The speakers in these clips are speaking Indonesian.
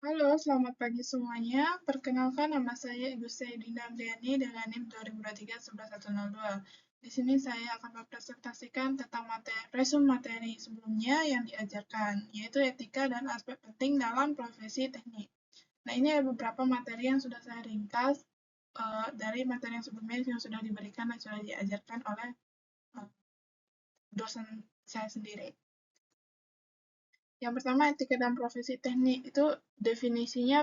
Halo, selamat pagi semuanya. Perkenalkan nama saya Ibu Saidina Andriani dengan NIM 2023-11102. Di sini saya akan mempresentasikan tentang materi sebelumnya yang diajarkan, yaitu etika dan aspek penting dalam profesi teknik. Nah, ini ada beberapa materi yang sudah saya ringkas dari materi yang sebelumnya yang sudah diberikan dan sudah diajarkan oleh uh, dosen saya sendiri. Yang pertama, etika dan profesi teknik itu definisinya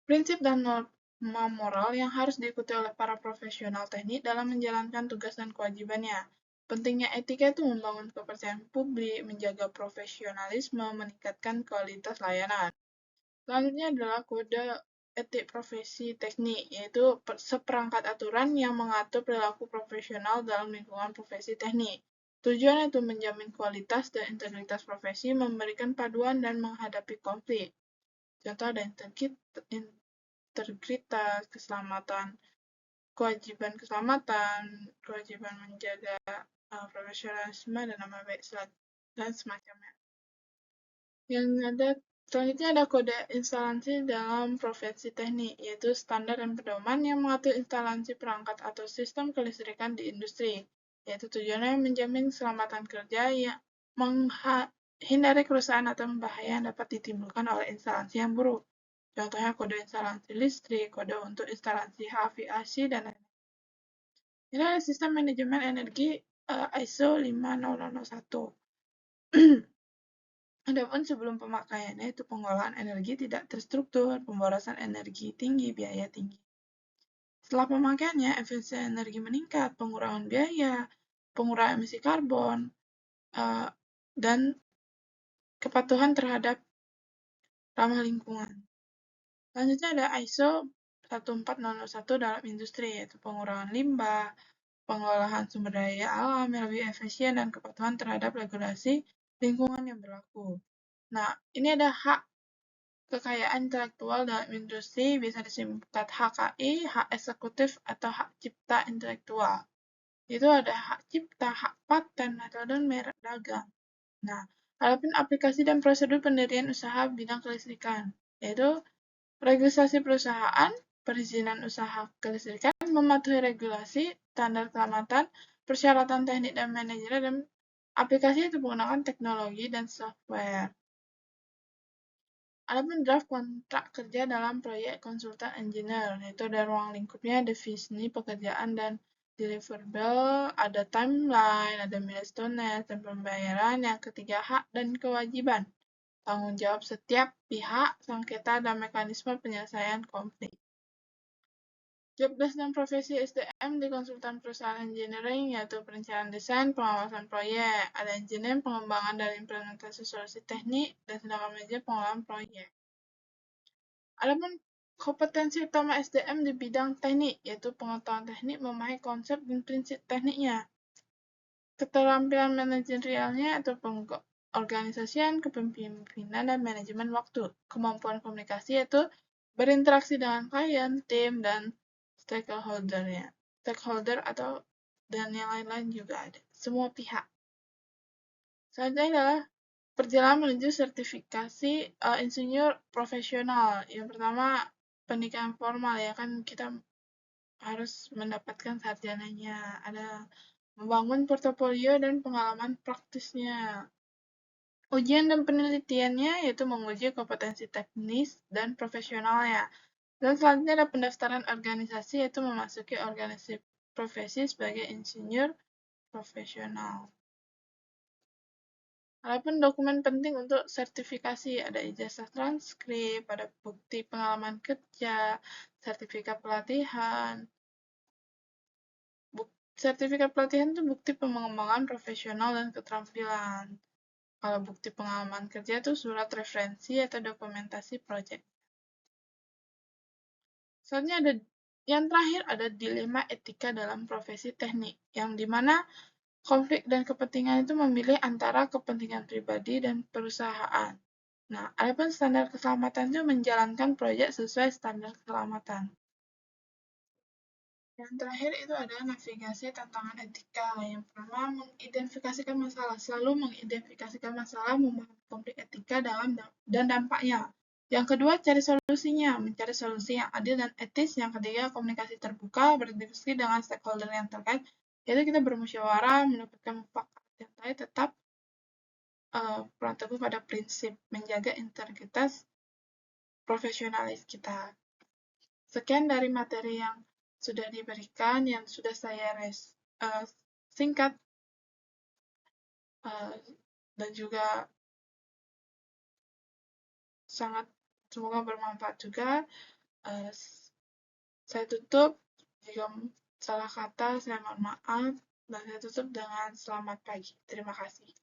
prinsip dan norma moral yang harus diikuti oleh para profesional teknik dalam menjalankan tugas dan kewajibannya. Pentingnya etika itu membangun kepercayaan publik, menjaga profesionalisme, meningkatkan kualitas layanan. Selanjutnya adalah kode etik profesi teknik, yaitu seperangkat aturan yang mengatur perilaku profesional dalam lingkungan profesi teknik. Tujuannya itu menjamin kualitas dan integritas profesi, memberikan paduan dan menghadapi konflik. Contoh ada integritas, keselamatan, kewajiban menjaga profesionalisme dan nama baik dan semacamnya. Selanjutnya ada kode instalasi dalam profesi teknik, yaitu standar dan pedoman yang mengatur instalasi perangkat atau sistem kelistrikan di industri, yaitu tujuannya menjamin keselamatan kerja yang menghindari kerusakan atau bahaya yang dapat ditimbulkan oleh instalasi yang buruk. Contohnya kode instalasi listrik, kode untuk instalasi aviasi, dan lain-lain. Ini adalah sistem manajemen energi ISO 5001. Adapun sebelum pemakaiannya itu pengolahan energi tidak terstruktur, pemborosan energi tinggi, biaya tinggi. Setelah pemakaiannya, efisiensi energi meningkat, pengurangan biaya, pengurangan emisi karbon, dan kepatuhan terhadap ramah lingkungan. Selanjutnya ada ISO 14001 dalam industri, yaitu pengurangan limbah, pengolahan sumber daya alam yang lebih efisien, dan kepatuhan terhadap regulasi lingkungan yang berlaku. Nah, ini ada hak kekayaan intelektual dalam industri, bisa disingkat HKI, hak eksekutif, atau hak cipta intelektual. Itu ada hak cipta, hak paten, metode merek dagang. Nah, adapun aplikasi dan prosedur pendirian usaha bidang kelistrikan, yaitu registrasi perusahaan, perizinan usaha kelistrikan, mematuhi regulasi, standar keselamatan, persyaratan teknik dan manajemen, dan aplikasi itu menggunakan teknologi dan software. Adapun draft kontrak kerja dalam proyek konsultan engineer, yaitu ada ruang lingkupnya, definisi pekerjaan dan deliverable, ada timeline, ada milestone, dan pembayaran. Yang ketiga, hak dan kewajiban, tanggung jawab setiap pihak, sengketa, dan mekanisme penyelesaian konflik. Jobdesk dan profesi SDM di konsultan perusahaan engineering, yaitu perencanaan desain, pengawasan proyek, ada engineering, pengembangan dan implementasi solusi teknik, dan sedangkan manajer pengolahan proyek. Adapun kompetensi utama SDM di bidang teknik, yaitu pengetahuan teknik, memahami konsep dan prinsip tekniknya, keterampilan manajerialnya atau pengorganisasian, kepemimpinan, dan manajemen waktu, kemampuan komunikasi yaitu berinteraksi dengan klien, tim, dan stakeholder atau dan yang lain-lain juga ada, semua pihak. Selanjutnya adalah perjalanan menuju sertifikasi insinyur profesional. Yang pertama, pendidikan formal, ya kan kita harus mendapatkan sarjananya. Ada membangun portofolio dan pengalaman praktisnya. Ujian dan penelitiannya yaitu menguji kompetensi teknis dan profesionalnya. Dan selanjutnya ada pendaftaran organisasi, yaitu memasuki organisasi profesi sebagai insinyur profesional. Adapun dokumen penting untuk sertifikasi, ada ijazah transkrip, ada bukti pengalaman kerja, sertifikat pelatihan. Sertifikat pelatihan itu bukti pengembangan profesional dan keterampilan. Kalau bukti pengalaman kerja itu surat referensi atau dokumentasi proyek. Selanjutnya ada yang terakhir, ada dilema etika dalam profesi teknik, yang dimana konflik dan kepentingan itu memilih antara kepentingan pribadi dan perusahaan. Nah, adapun standar keselamatan itu menjalankan proyek sesuai standar keselamatan. Yang terakhir itu adalah navigasi tantangan etika. Yang pertama, mengidentifikasikan masalah. Selalu mengidentifikasikan masalah, memahami konflik etika dan dampaknya. Yang kedua, cari solusinya, mencari solusi yang adil dan etis. Yang ketiga, komunikasi terbuka, berdiskusi dengan stakeholder yang terkait, yaitu kita bermusyawarah, mendapatkan mufakat yang baik, tetap pegang teguh pada prinsip, menjaga integritas profesionalis kita. Sekian dari materi yang sudah diberikan, yang sudah saya singkat, dan juga sangat semoga bermanfaat juga. Saya tutup, jika salah kata saya mohon maaf, dan saya tutup dengan selamat pagi. Terima kasih.